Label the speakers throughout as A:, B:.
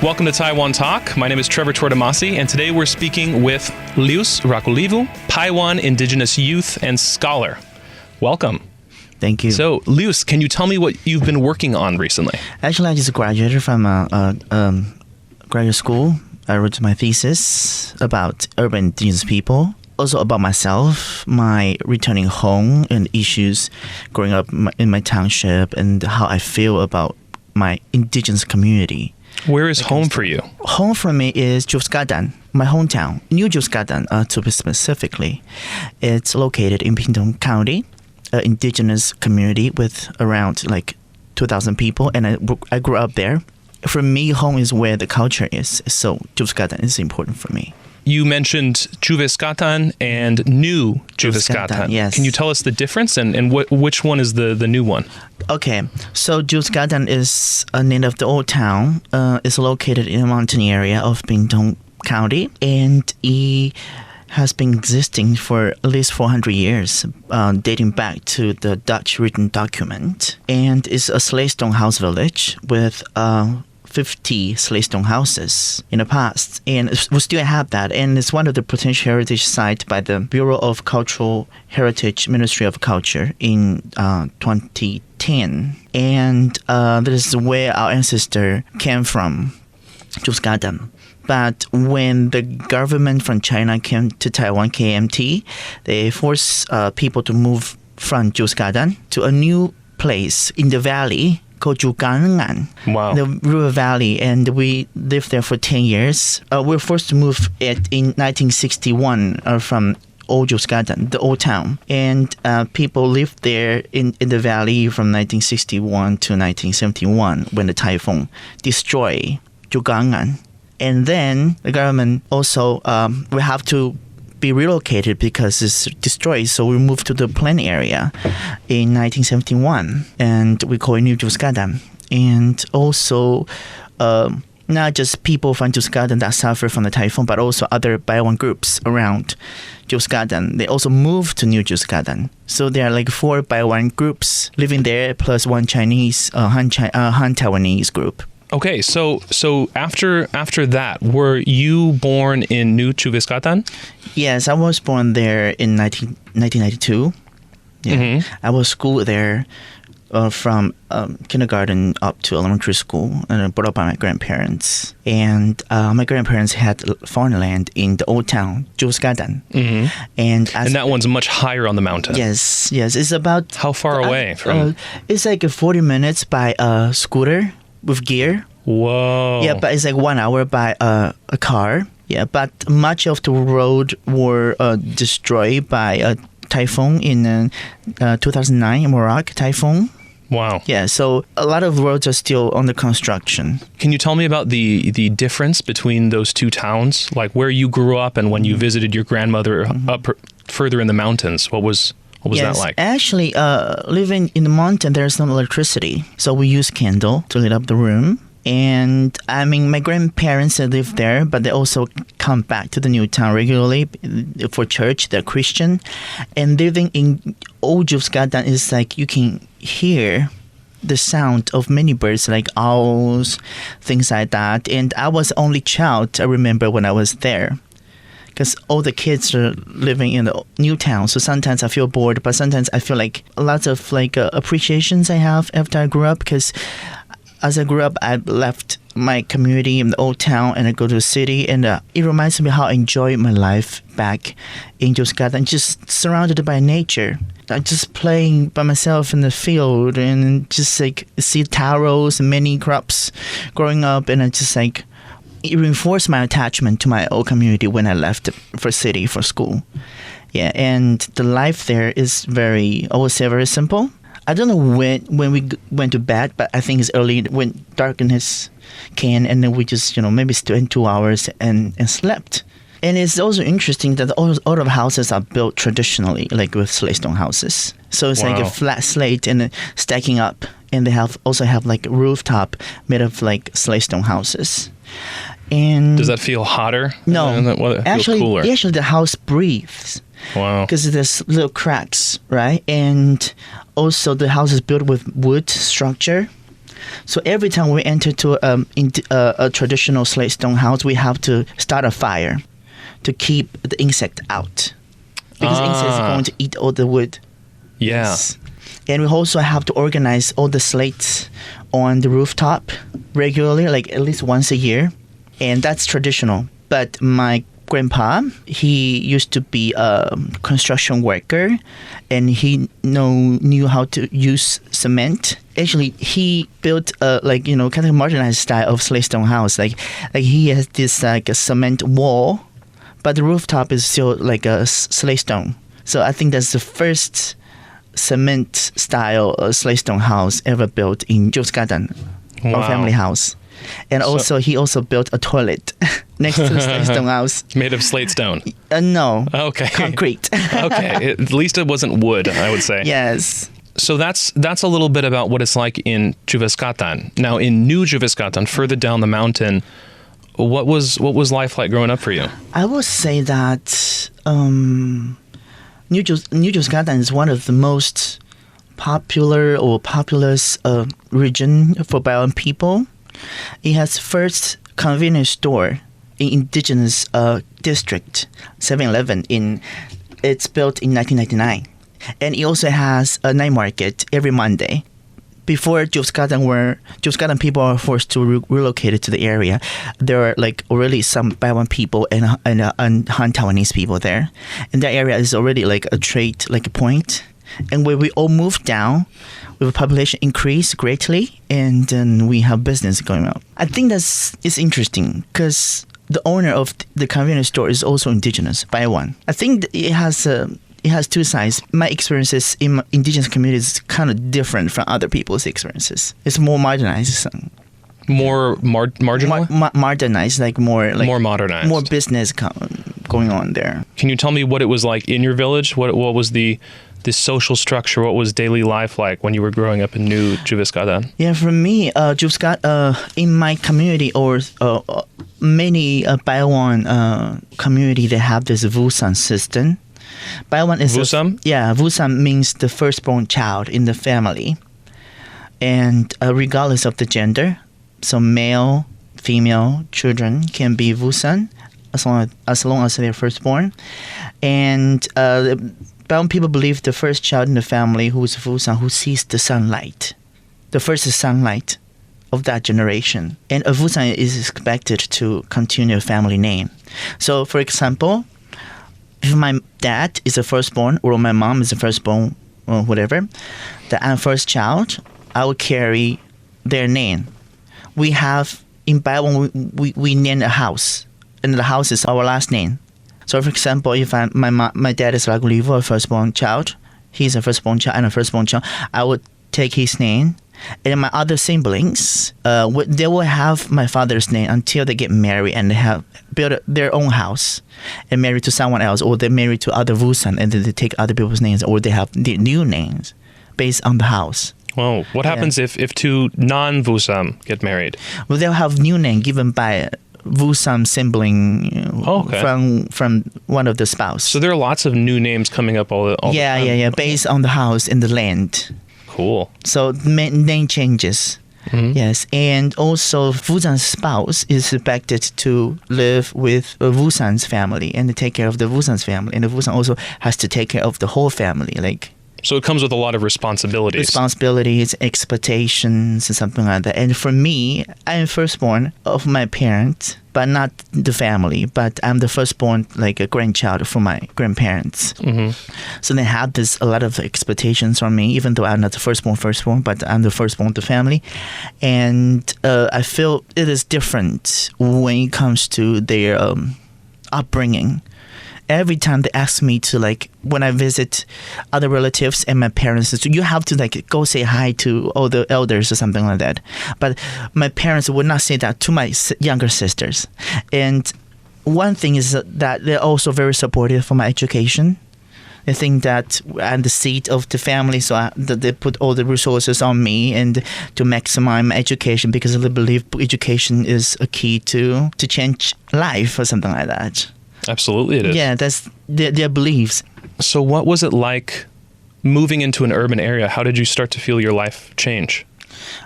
A: Welcome to Taiwan Talk. My name is Trevor Tortomasi, and today we're speaking with Ljius Rakuljivu, Paiwan Indigenous youth and scholar. Welcome.
B: Thank you.
A: So, Ljius, can you tell me what you've been working on recently?
B: Actually, I just graduated from graduate school. I wrote my thesis about urban indigenous people, also about myself, my returning home and issues growing up in my township, and how I feel about my indigenous community.
A: Where is home for you?
B: Home for me is Tjuvecekadan, my hometown, New Tjuvecekadan, to be specifically. It's located in Pingtung County, an indigenous community with around 2,000 people, and I grew up there. For me, home is where the culture is, so Tjuvecekadan is important for me.
A: You mentioned Tjuvecekadan and New Tjuvecekadan.
B: Yes.
A: Can you tell us the difference and which one is the new one?
B: Okay, so Tjuvecekadan is a name of the old town. It's located in a mountain area of Pingtung County, and it has been existing for at least 400 years, dating back to the Dutch written document. And it's a slate stone house village with 50 slate stone houses in the past, and we still have that, and it's one of the potential heritage sites by the Bureau of Cultural Heritage, Ministry of Culture in 2010, and this is where our ancestor came from, Tjuvecekadan. But when the government from China came to Taiwan, KMT, they forced people to move from Tjuvecekadan to a new place in the valley called Tjugangan, the river valley, and we lived there for 10 years. We were forced to move it in 1961 from Old Tjuvecekadan, the old town. And people lived there in the valley from 1961 to 1971 when the typhoon destroyed Tjugangan. And then the government also, we have to be relocated because it's destroyed, so we moved to the plain area in 1971, and we call it New Tjuvecekadan. And also not just people from Tjuvecekadan that suffer from the typhoon, but also other Paiwan groups around Tjuvecekadan. They also moved to New Tjuvecekadan. So there are 4 Paiwan groups living there, plus one Chinese Han Taiwanese group.
A: Okay, so after that, were you born in New Tjuvecekadan?
B: Yes, I was born there in 1992. Yeah. Mm-hmm. I was schooled there from kindergarten up to elementary school, and brought up by my grandparents. And my grandparents had farmland in the old town, Tjuvecekadan. Mm-hmm. And
A: that one's much higher on the mountain.
B: Yes. It's about...
A: How far away from...
B: it's 40 minutes by a scooter with gear.
A: Whoa.
B: Yeah, but it's 1 hour by a car. Yeah, but much of the road were destroyed by a typhoon in 2009, Morak typhoon.
A: Wow.
B: Yeah, so a lot of roads are still under construction.
A: Can you tell me about the difference between those two towns? Like where you grew up and when you visited your grandmother up further in the mountains? What was that like?
B: Actually, living in the mountain, there's no electricity. So we use candle to light up the room. And I mean, my grandparents live there, but they also come back to the new town regularly for church. They're Christian. And living in Old Tjuvecekadan is you can hear the sound of many birds, like owls, things like that. And I was the only child, I remember, when I was there. Because all the kids are living in the new town, so sometimes I feel bored, but sometimes I feel lots of appreciations I have after I grew up, because as I grew up, I left my community in the old town and I go to the city, and it reminds me how I enjoy my life back in Tjuvecekadan, just surrounded by nature. I'm just playing by myself in the field and just see taros and many crops growing up, and I just it reinforced my attachment to my old community when I left for city for school. Yeah, and the life there is I would say very simple. I don't know when we went to bed, but I think it's early when darkness came, and then we just, maybe spent 2 hours and slept. And it's also interesting that all of houses are built traditionally, with slate stone houses. So it's a flat slate and stacking up, and they also have a rooftop made of slate stone houses. And
A: does that feel hotter?
B: No,
A: actually, cooler?
B: Actually, the house breathes.
A: Wow.
B: Because there's little cracks, right? And also the house is built with wood structure. So every time we enter to a traditional slate stone house, we have to start a fire to keep the insect out. Because insects are going to eat all the wood.
A: Yeah.
B: Yes. And we also have to organize all the slates on the rooftop regularly, like at least once a year. And that's traditional. But my grandpa, he used to be a construction worker, and he knew how to use cement. Actually, he built a kind of modernized style of slate stone house. Like he has this like a cement wall, but the rooftop is still like a slate stone. So I think that's the first cement style slate stone house ever built in Tjuvecekadan, our family house. And also, he also built a toilet next to the slate stone house.
A: Made of slate stone?
B: No.
A: Okay.
B: Concrete.
A: Okay. At least it wasn't wood, I would say.
B: Yes.
A: So that's a little bit about what it's like in Tjuvecekadan. Now, in New Tjuvecekadan, further down the mountain, what was life like growing up for you?
B: I would say that New Tjuvecekadan is one of the most popular or populous region for Paiwan people. It has first convenience store in Indigenous district, 7-Eleven. It's built in 1999. And it also has a night market every Monday. Before Tjuvecekadan people are forced to relocate to the area, there are like already some Paiwan people and Han Taiwanese people there. And that area is already like a trade like point. And when we all moved down, with the population increased greatly, and then we have business going on. I think it's interesting because the owner of the convenience store is also indigenous, Paiwan. I think it has two sides. My experiences in indigenous communities is kind of different from other people's experiences. It's more modernized.
A: More marginal?
B: Modernized, more
A: modernized.
B: More business going on there.
A: Can you tell me what it was like in your village? What was the social structure? What was daily life like when you were growing up in New Tjuvecekadan?
B: Yeah, for me, in my community or many Paiwan community, they have this Vusan system. Paiwan is
A: Vusam?
B: Vusam means the firstborn child in the family, and regardless of the gender, so male, female children can be Vusan as long as they're firstborn, and Paiwan people believe the first child in the family who is Vusan, who sees the sunlight, the first sunlight of that generation, and a Vusan is expected to continue a family name. So, for example, if my dad is the firstborn or my mom is the firstborn or whatever, that I'm first child, I will carry their name. We have in Paiwan we name a house, and the house is our last name. So, for example, if my dad is Rakuljivu, a firstborn child, he's a firstborn child and a firstborn child, I would take his name. And my other siblings, they will have my father's name until they get married and they have built their own house and married to someone else, or they're married to other Vusan and then they take other people's names, or they have the new names based on the house.
A: Well, what happens if two non-Vusam get married?
B: Well, they'll have new name given by Vusam sibling from one of the spouse.
A: So there are lots of new names coming up all the time.
B: Yeah, based on the house and the land.
A: Cool.
B: So name changes. Mm-hmm. Yes, and also Vusan's spouse is expected to live with Vusan's family and take care of the Vusan's family, and the Vusan also has to take care of the whole family,
A: So it comes with a lot of responsibilities, expectations, and something like that. And for me, I am firstborn of my parents, but not the family. But I'm the firstborn, like a grandchild for my grandparents. Mm-hmm. So they have a lot of expectations on me, even though I'm not the firstborn, but I'm the firstborn of the family. And I feel it is different when it comes to their upbringing. Every time they ask me to, when I visit other relatives and my parents, you have to go say hi to all the elders or something like that. But my parents would not say that to my younger sisters. And one thing is that they're also very supportive for my education. They think that I'm the seat of the family, so they put all the resources on me and to maximize my education, because they believe education is a key to change life or something like that. Absolutely it is.
B: Yeah, that's their beliefs.
A: So what was it like moving into an urban area? How did you start to feel your life change?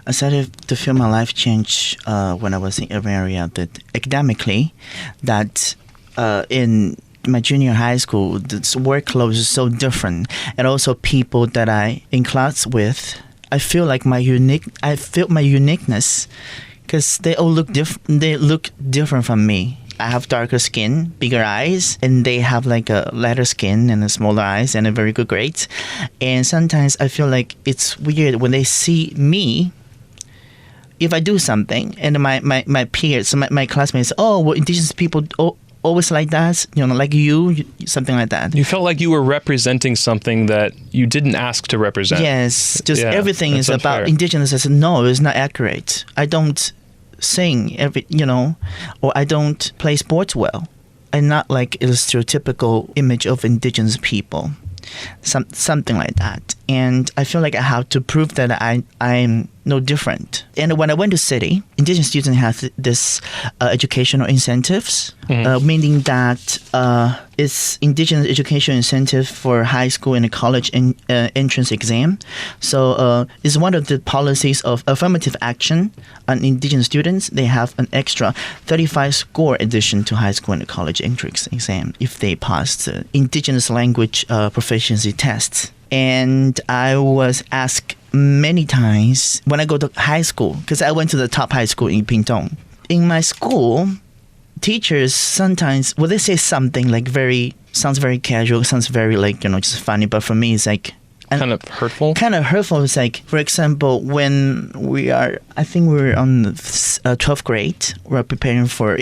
B: I started to feel my life change when I was in an area that academically, that in my junior high school, the workload is so different, and also people that I in class with, I feel like I feel my uniqueness, because they all look different. They look different from me. I have darker skin, bigger eyes, and they have like a lighter skin and a smaller eyes and a very good grades. And sometimes I feel like it's weird when they see me. If I do something and my peers, my classmates, oh, well, indigenous people always like that, like you, something like that.
C: You felt like you were representing something that you didn't ask to represent.
B: Yes, just everything is unfair. About indigenous. I said, no, it's not accurate. I don't sing or I don't play sports well. I'm not like a stereotypical image of indigenous people. Something like that. And I feel like I have to prove that I'm no different. And when I went to city, indigenous students have this educational incentives, meaning that it's indigenous education incentive for high school and college entrance exam. So it's one of the policies of affirmative action on indigenous students. They have an extra 35 score addition to high school and college entrance exam if they pass the indigenous language proficiency tests. And I was asked many times when I go to high school, because I went to the top high school in Pingtung. In my school, teachers sometimes, they say something like sounds very casual, sounds very like, just funny. But for me, it's like,
C: kind of hurtful?
B: Kind of hurtful. It's like, for example, when I think we were on the 12th grade, we're preparing for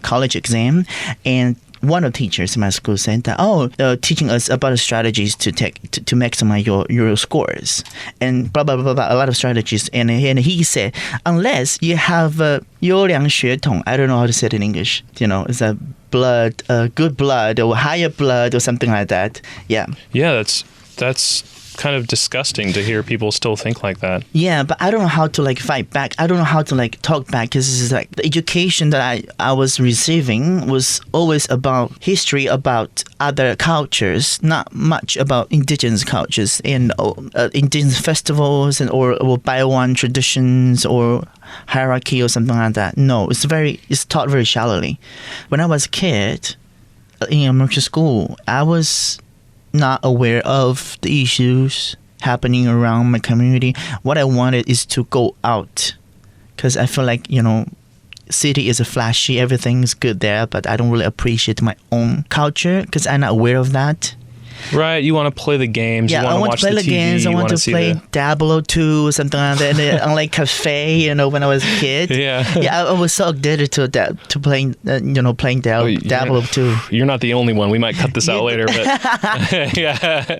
B: college exam, and one of the teachers in my school said that, teaching us about strategies to maximize your scores and blah, blah, blah, blah, a lot of strategies. And he said, unless you have 优良血统, I don't know how to say it in English, it's a blood, good blood or higher blood or something like that. Yeah.
C: Yeah, that's kind of disgusting to hear people still think like that.
B: Yeah, but I don't know how to fight back. I don't know how to talk back, because this is the education that I was receiving was always about history, about other cultures, not much about indigenous cultures and indigenous festivals or Paiwan traditions or hierarchy or something like that. No, it's taught very shallowly. When I was a kid in elementary school, I was not aware of the issues happening around my community. What I wanted is to go out, because I feel like, city is flashy, everything's good there, but I don't really appreciate my own culture because I'm not aware of that.
C: Right, you want to play the games.
B: Yeah,
C: you want
B: I want to play the games. I want to play Diablo 2 or something like that. And unlike Cafe, when I was a kid.
C: Yeah.
B: Yeah, I was so addicted to playing, playing Diablo 2.
C: You're not the only one. We might cut this out later, but yeah.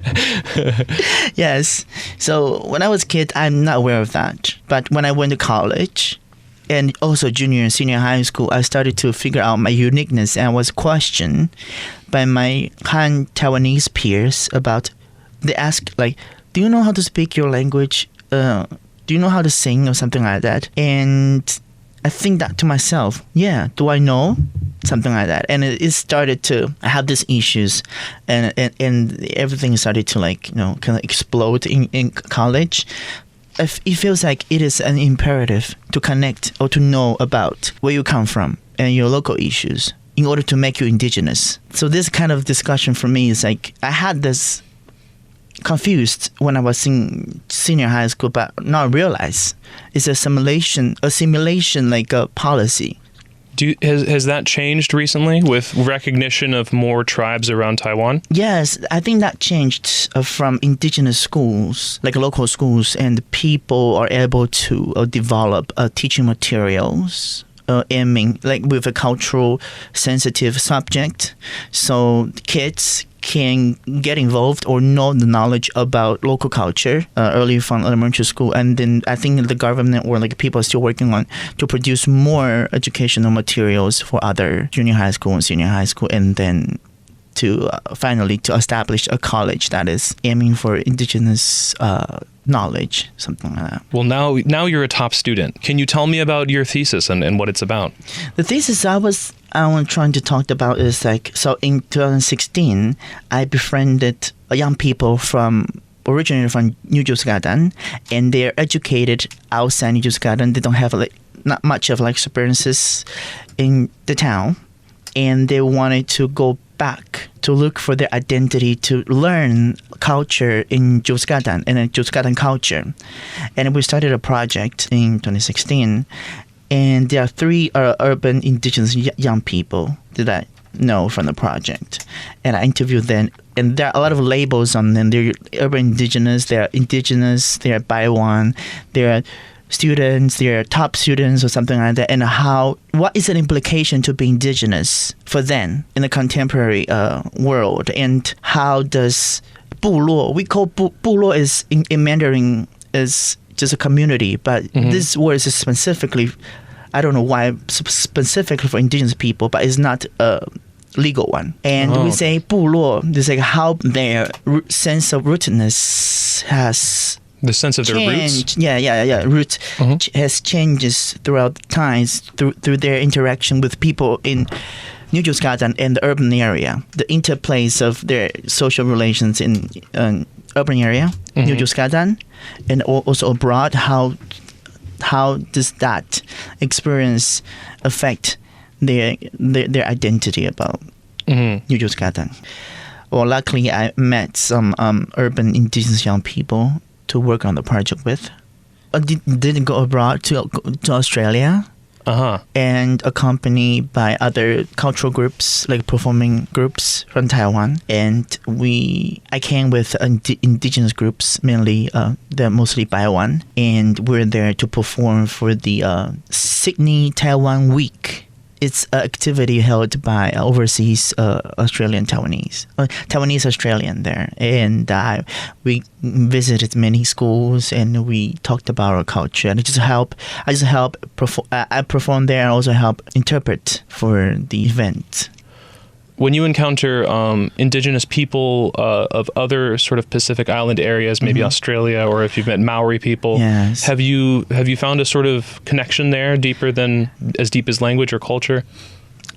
B: Yes. So when I was a kid, I'm not aware of that. But when I went to college, and also junior and senior high school, I started to figure out my uniqueness, and I was questioned by my Han Taiwanese peers they asked, do you know how to speak your language? Do you know how to sing or something like that? And I think that to myself, yeah, do I know? Something like that. And it started to have these issues, and everything started to kind of explode in college. It feels like it is an imperative to connect or to know about where you come from and your local issues in order to make you indigenous. So this kind of discussion for me is I had this confused when I was in senior high school, but now I realize it's a simulation like a policy.
C: Has that changed recently with recognition of more tribes around Taiwan?
B: Yes, I think that changed from indigenous schools, like local schools, and people are able to develop teaching materials aiming with a cultural sensitive subject, so kids can get involved or know the knowledge about local culture early from elementary school. And then I think the government or people are still working on to produce more educational materials for other junior high school and senior high school, and then to finally to establish a college that is aiming for indigenous knowledge, something like that.
C: Well, now you're a top student. Can you tell me about your thesis and what it's about?
B: The thesis I was trying to talk about is so in 2016, I befriended young people from originated from Tjuvecekadan, and they're educated outside Tjuvecekadan. They don't have like not much of like experiences in the town, and they wanted to go back to look for their identity, to learn culture in Tjuvecekadan and Tjuvecekadan culture. And we started a project in 2016, and there are 3 urban indigenous young people that I know from the project, and I interviewed them. And there are a lot of labels on them. They're urban indigenous, they're Paiwan, they're students, they're top students or something like that. And what is an implication to be indigenous for them in the contemporary world? And how does 部落, we call 部落 is in Mandarin is just a community, but this word is specifically, I don't know why specifically for indigenous people, but it's not a legal one. And we say 部落, it's like how their sense of rootedness has
C: the sense of
B: changed.
C: their roots.
B: Roots has changes throughout times through their interaction with people in Tjuvecekadan and the urban area. The interplays of their social relations in urban area, Tjuvecekadan, and also abroad. How does that experience affect their identity about Tjuvecekadan? Well, luckily I met some urban indigenous young people to work on the project with. I didn't go abroad to Australia, and accompanied by other cultural groups, like performing groups from Taiwan. And I came with indigenous groups, mainly they're mostly Paiwan, and we're there to perform for the Sydney Taiwan Week. It's an activity held by overseas Australian Taiwanese Australian there, and we visited many schools and we talked about our culture. And I perform there and also help interpret for the event.
C: When you encounter indigenous people of other sort of Pacific Island areas, maybe Australia, or if you've met Maori people,
B: yes.
C: have you found a sort of connection there as deep as language or culture?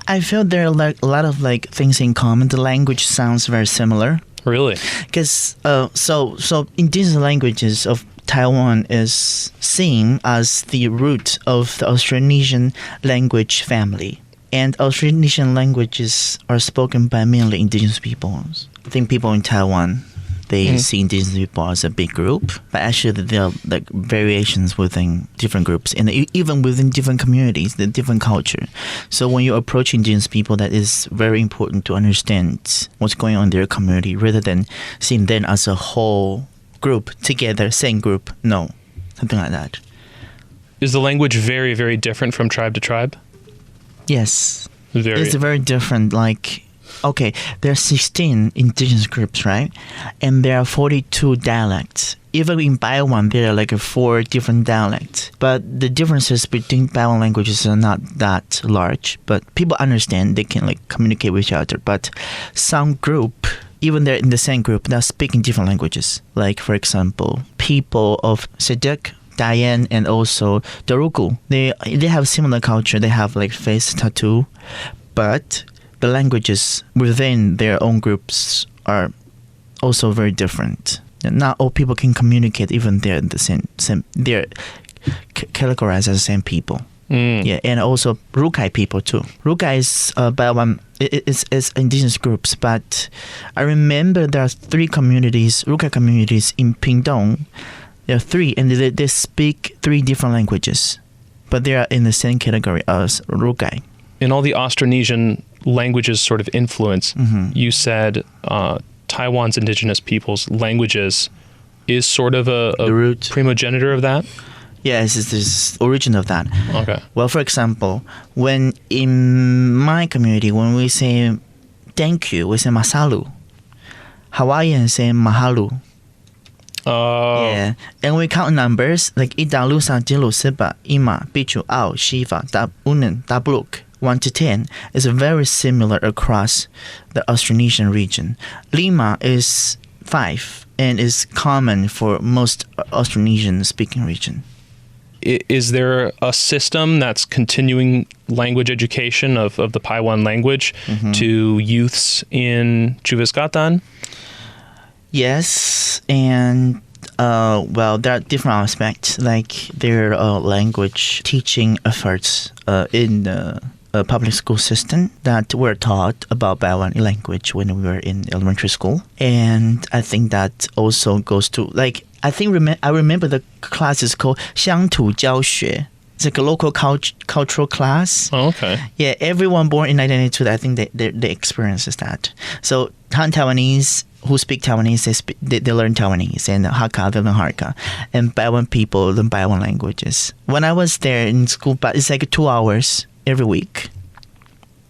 B: I feel there are like a lot of like things in common. The language sounds very similar.
C: Really?
B: Because so indigenous languages of Taiwan is seen as the root of the Austronesian language family. And Austronesian languages are spoken by mainly indigenous peoples. I think people in Taiwan, they see indigenous people as a big group, but actually there are like variations within different groups and even within different communities, the different culture. So when you approach indigenous people, that is very important to understand what's going on in their community rather than seeing them as a whole group together, same group. No, something like that.
C: Is the language very, very different from tribe to tribe?
B: Yes. It's very different. Like, okay, there are 16 indigenous groups, right? And there are 42 dialects. Even in Paiwan, there are like 4 different dialects. But the differences between Paiwan languages are not that large. But people understand, they can like communicate with each other. But some group, even they're in the same group, they're speaking different languages. Like, for example, people of Sedek, Diane, and also Daruku. They have similar culture. They have like face tattoo, but the languages within their own groups are also very different. And not all people can communicate, even they're the same. They're categorized as the same people. Yeah, and also Rukai people too. Rukai is is indigenous groups, but I remember there are 3 communities, Rukai communities in Pingdong. There are 3, and they speak 3 different languages, but they are in the same category as Rukai.
C: In all the Austronesian languages sort of influence, you said Taiwan's indigenous people's languages is sort of a
B: root
C: primogenitor of that?
B: Yes, it's the origin of that.
C: Okay.
B: Well, for example, when in my community, when we say thank you, we say masalu. Hawaiians say mahalu.
C: Oh.
B: Yeah, and we count numbers like idalu sa jilu siba ima bichu au shiva da unen da bluk 1 to 10 is very similar across the Austronesian region. Lima is 5 and is common for most Austronesian speaking region.
C: Is there a system that's continuing language education of the Paiwan language to youths in Tjuvecekadan?
B: Yes, and well, there are different aspects, like their language teaching efforts in the public school system that were taught about Paiwan language when we were in elementary school. And I think that also goes to, like, I remember the class is called 乡土教学. It's like a local cultural class.
C: Oh, okay.
B: Yeah, everyone born in 1992, I think they experiences that. So Taiwanese who speak Taiwanese, they learn Taiwanese, and Hakka, they learn Hakka. And Paiwan people learn Paiwan languages. When I was there in school, but it's like 2 hours every week.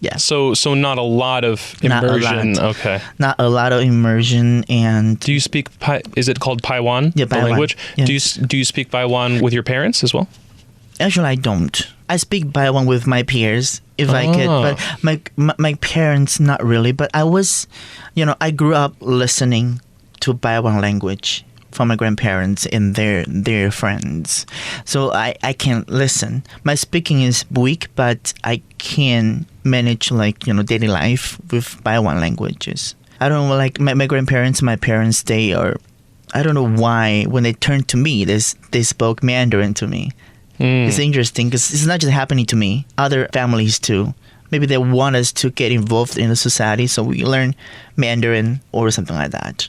B: Yeah.
C: So not a lot of immersion. Okay.
B: Not a lot of immersion. And
C: do you speak? Is it called Paiwan?
B: Yeah,
C: the
B: Paiwan.
C: Language.
B: Yes.
C: Do you speak Paiwan with your parents as well?
B: Actually, I don't. I speak Paiwan with my peers if I could, but my parents not really. But I was, I grew up listening to Paiwan language from my grandparents and their friends, so I can listen. My speaking is weak, but I can manage daily life with Paiwan languages. I don't know, like my grandparents, my parents, they are, I don't know why when they turned to me, they spoke Mandarin to me. It's interesting because it's not just happening to me, other families too. Maybe they want us to get involved in the society, so we learn Mandarin or something like that.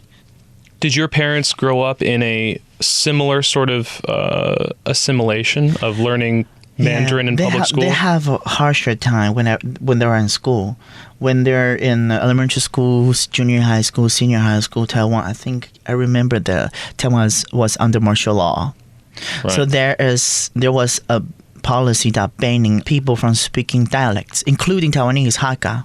C: Did your parents grow up in a similar sort of assimilation of learning Mandarin in public school?
B: They have a harsher time when they're in school. When they're in elementary school, junior high school, senior high school, Taiwan, I remember Taiwan was under martial law. Right. So there was a policy that banning people from speaking dialects, including Taiwanese Hakka,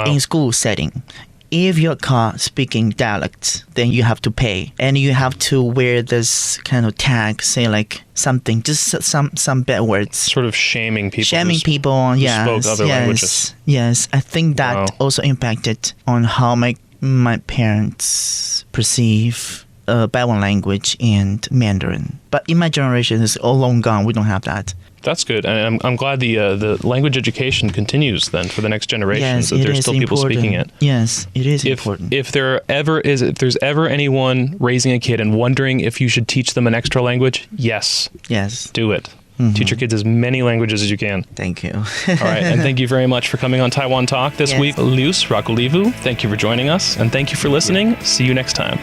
B: in school setting. If you're caught speaking dialects, then you have to pay, and you have to wear this kind of tag, say like something, just some bad words.
C: Sort of shaming people.
B: Yes,
C: spoke other languages.
B: Yes, I think that also impacted on how my parents perceive Paiwan language and Mandarin. But in my generation, it's all long gone. We don't have that.
C: That's good. And I'm glad the language education continues then for the next generation.
B: Yes,
C: that there's still people speaking it.
B: Yes, it is important.
C: If there's ever anyone raising a kid and wondering if you should teach them an extra language, yes. Do it. Mm-hmm. Teach your kids as many languages as you can.
B: Thank you.
C: All right, and thank you very much for coming on Taiwan Talk this week. Ljius Rakuljivu, thank you for joining us, and thank you for listening. See you next time.